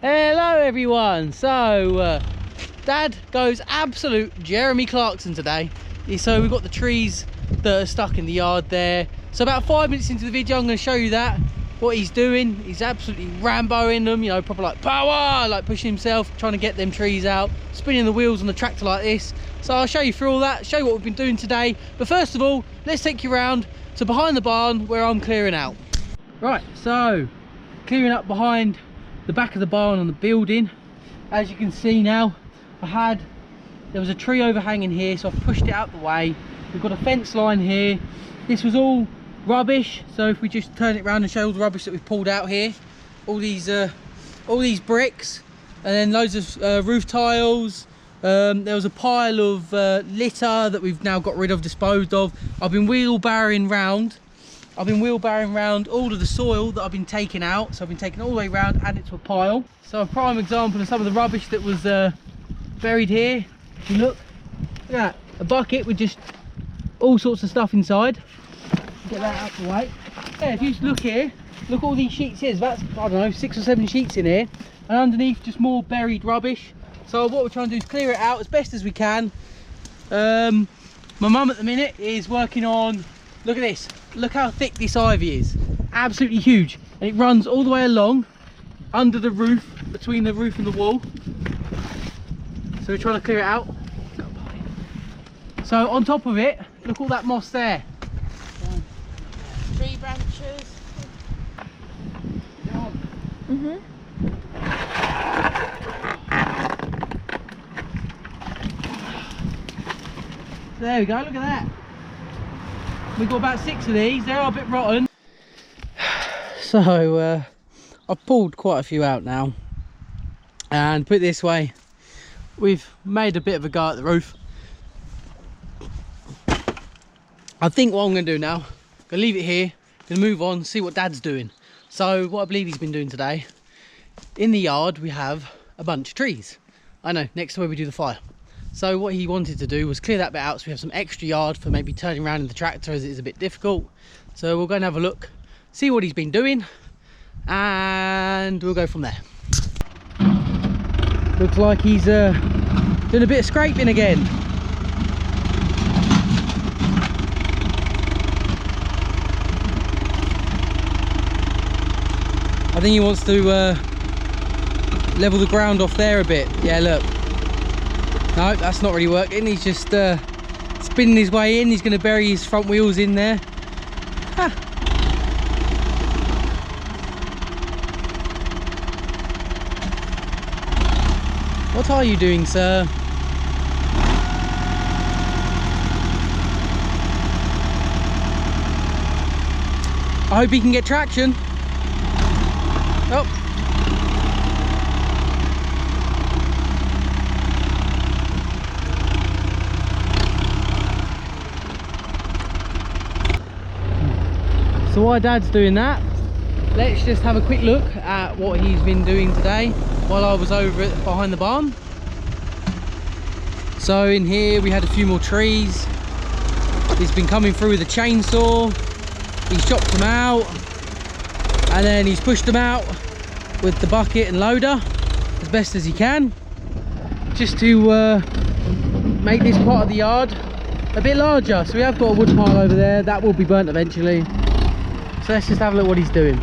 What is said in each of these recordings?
Hello everyone. So Dad goes absolute Jeremy Clarkson today. So we've got the trees that are stuck in the yard there. So about 5 minutes into the video I'm going to show you that, what he's doing. He's absolutely Ramboing them, you know, proper like power, like pushing himself, trying to get them trees out, spinning the wheels on the tractor like this. So I'll show you through all that, show you what we've been doing today. But first of all, let's take you around to behind the barn where I'm clearing out. Right, so clearing up behind the back of the barn on the building. As you can see now, there was a tree overhanging here, so I've pushed it out the way. We've got a fence line here. This was all rubbish, so if we just turn it around and show all the rubbish that we've pulled out here, all these bricks, and then loads of roof tiles. There was a pile of litter that we've now got rid of, disposed of. I've been wheelbarrowing round all of the soil that I've been taking out. So I've been taking it all the way around, add it to a pile. So a prime example of some of the rubbish that was buried here. If you look at that, a bucket with just all sorts of stuff inside. Get that out of the way. Yeah, if you just look here, look at all these sheets here. That's, I don't know, 6 or 7 sheets in here, and underneath just more buried rubbish. So what we're trying to do is clear it out as best as we can. My mum at the minute is working on, look at this, look how thick this ivy is, absolutely huge, and it runs all the way along under the roof, between the roof and the wall. So we're trying to clear it out. So on top of it, look all that moss there. Tree branches. There we go, look at that. We've got about 6 of these. They are a bit rotten. So I've pulled quite a few out now, and put it this way, we've made a bit of a go at the roof. I think what I'm going to do now, I'm going to leave it here, going to move on, see what Dad's doing. So what I believe he's been doing today, in the yard we have a bunch of trees. I know, next to where we do the fire. So what he wanted to do was clear that bit out so we have some extra yard for maybe turning around in the tractor, as it is a bit difficult. So we'll go and have a look, see what he's been doing, and we'll go from there. Looks like he's doing a bit of scraping again. I think he wants to level the ground off there a bit. Yeah, look. No, that's not really working. He's just spinning his way in. He's going to bury his front wheels in there. Ha. What are you doing, sir? I hope he can get traction. Oh. So while Dad's doing that, let's just have a quick look at what he's been doing today while I was over behind the barn. So in here we had a few more trees. He's been coming through with a chainsaw. He's chopped them out, and then he's pushed them out with the bucket and loader as best as he can, just to make this part of the yard a bit larger. So we have got a wood pile over there that will be burnt eventually. So let's just have a look what he's doing.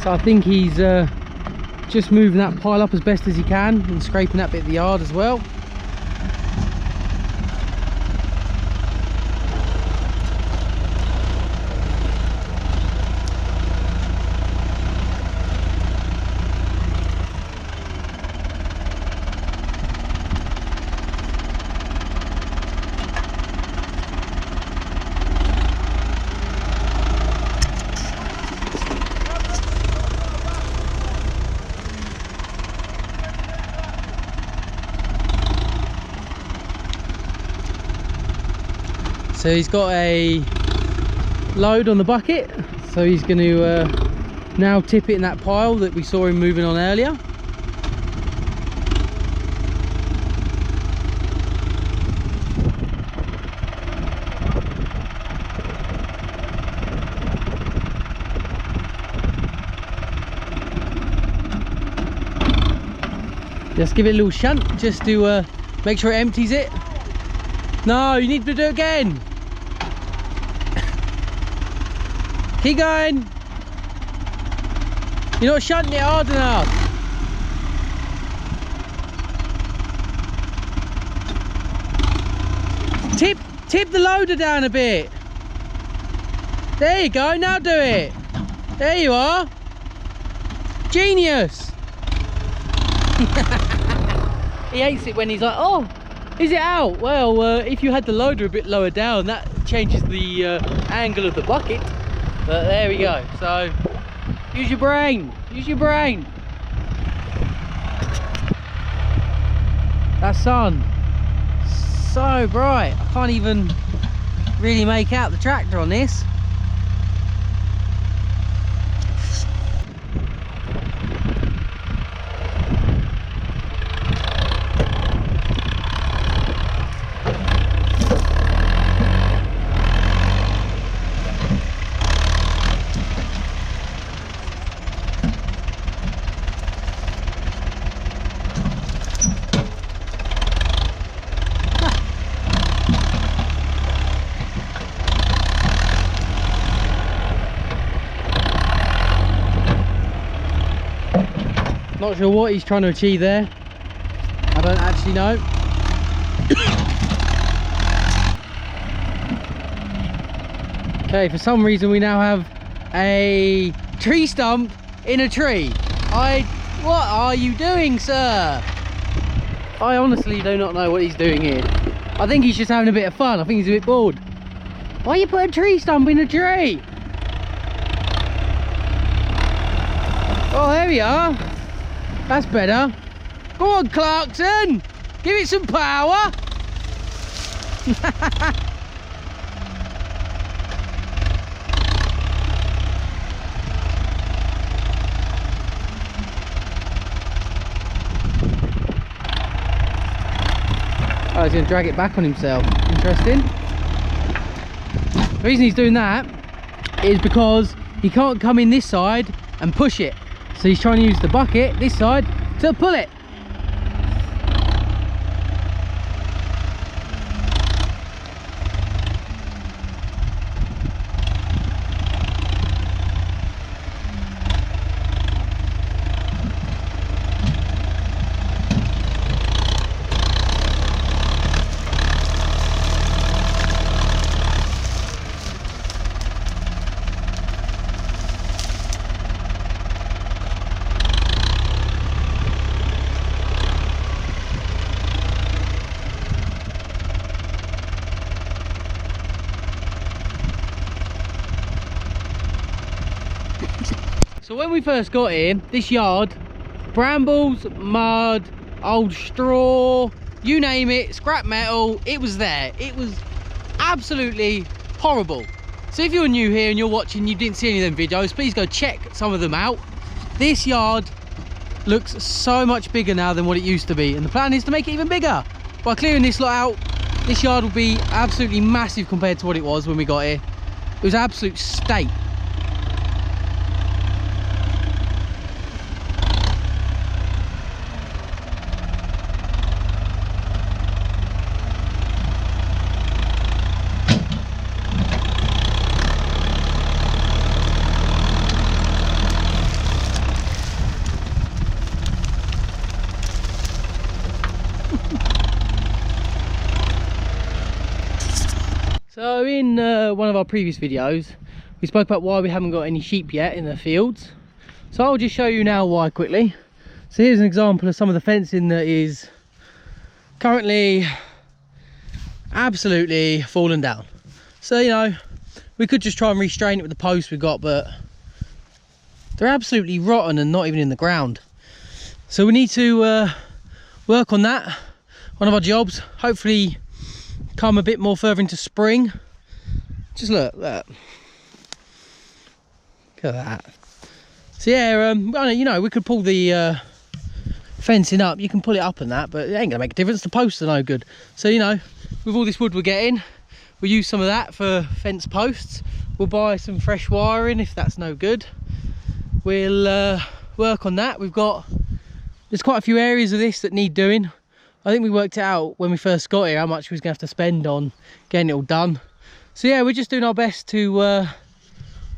So I think he's just moving that pile up as best as he can and scraping that bit of the yard as well. So he's got a load on the bucket, so he's going to now tip it in that pile that we saw him moving on earlier. Just give it a little shunt just to make sure it empties it. No, you need to do it again. Keep going. You're not shunting it hard enough. Tip the loader down a bit. There you go, now do it. There you are. Genius. He hates it when he's like, oh, is it out? Well, if you had the loader a bit lower down, that changes the angle of the bucket. But there we go. So use your brain. Use your brain. That sun, so bright. I can't even really make out the tractor on this. Not sure what he's trying to achieve there. I don't actually know. Okay, for some reason we now have a tree stump in a tree. What are you doing, sir? I honestly do not know what he's doing here. I think he's just having a bit of fun. I think he's a bit bored. Why you put a tree stump in a tree? Oh, there we are. That's better. Go on, Clarkson. Give it some power. Oh, he's going to drag it back on himself. Interesting. The reason he's doing that is because he can't come in this side and push it. So he's trying to use the bucket, this side, to pull it. So when we first got here, this yard, brambles, mud, old straw, you name it, scrap metal, it was there. It was absolutely horrible. So if you're new here and you're watching, you didn't see any of them videos, please go check some of them out. This yard looks so much bigger now than what it used to be, and the plan is to make it even bigger. By clearing this lot out, this yard will be absolutely massive compared to what it was when we got here. It was an absolute state. So in one of our previous videos, we spoke about why we haven't got any sheep yet in the fields. So I'll just show you now why quickly. So here's an example of some of the fencing that is currently absolutely fallen down. So, you know, we could just try and restrain it with the posts we've got, but they're absolutely rotten and not even in the ground. So we need to work on that. One of our jobs, hopefully come a bit more further into spring, Just look. Look at that. So yeah, you know, we could pull the fencing up. You can pull it up and that, but it ain't gonna make a difference. The posts are no good. So, you know, with all this wood we're getting, we'll use some of that for fence posts. We'll buy some fresh wiring if that's no good. We'll work on that. There's quite a few areas of this that need doing. I think we worked it out when we first got here how much we was gonna have to spend on getting it all done. So yeah, we're just doing our best to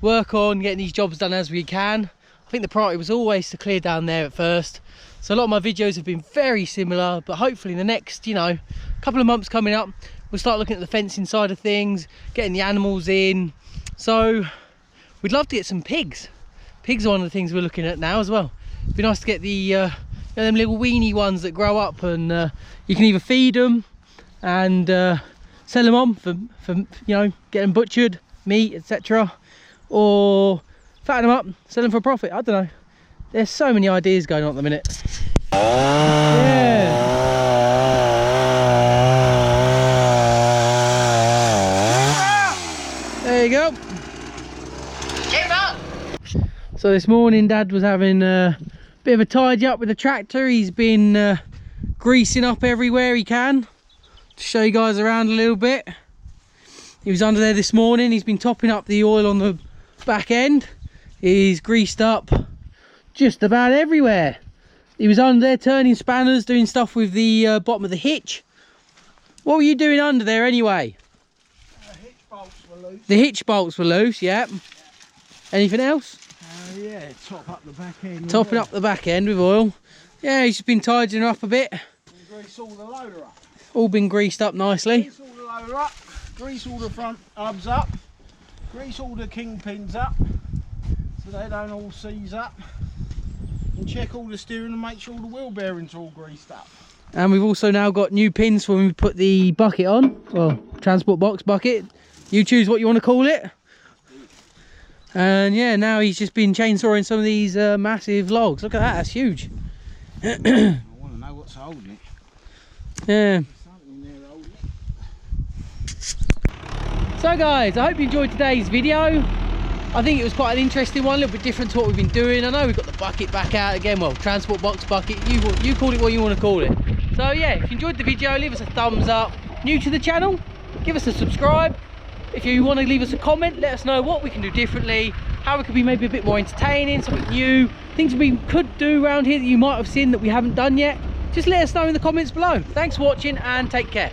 work on getting these jobs done as we can. I think the priority was always to clear down there at first. So a lot of my videos have been very similar, but hopefully in the next, you know, couple of months coming up, we'll start looking at the fencing side of things, getting the animals in. So we'd love to get some pigs. Pigs are one of the things we're looking at now as well. It'd be nice to get the you know, them little weenie ones that grow up, and you can either feed them and sell them on for you know, get them butchered, meat, etc., or fatten them up, sell them for a profit. I don't know. There's so many ideas going on at the minute. Yeah. There you go. So this morning Dad was having a bit of a tidy up with the tractor. He's been greasing up everywhere he can to show you guys around a little bit. He was under there this morning. He's been topping up the oil on the back end. He's greased up just about everywhere. He was under there turning spanners, doing stuff with the bottom of the hitch. What were you doing under there anyway? Hitch bolts were loose. The hitch bolts were loose, yeah. Anything else? Yeah, top up the back end. Topping up the back end with oil. Yeah, he's just been tidying up a bit. Grease all the loader up. All been greased up nicely. Grease all the loader up. Grease all the front hubs up. Grease all the kingpins up so they don't all seize up. And check all the steering and make sure the wheel bearings are all greased up. And we've also now got new pins for when we put the bucket on. Well, transport box bucket. You choose what you want to call it. And yeah, now he's just been chainsawing some of these massive logs. Look at that, that's huge. I want to know what's holding it. Yeah. Something there holding it. So guys, I hope you enjoyed today's video. I think it was quite an interesting one, a little bit different to what we've been doing. I know we've got the bucket back out again, well, transport box bucket, you call it what you want to call it. So yeah, if you enjoyed the video, leave us a thumbs up. New to the channel, give us a subscribe. If you want to leave us a comment, let us know what we can do differently, how we could be maybe a bit more entertaining, something new, things we could do around here that you might have seen that we haven't done yet. Just let us know in the comments below. Thanks for watching and take care.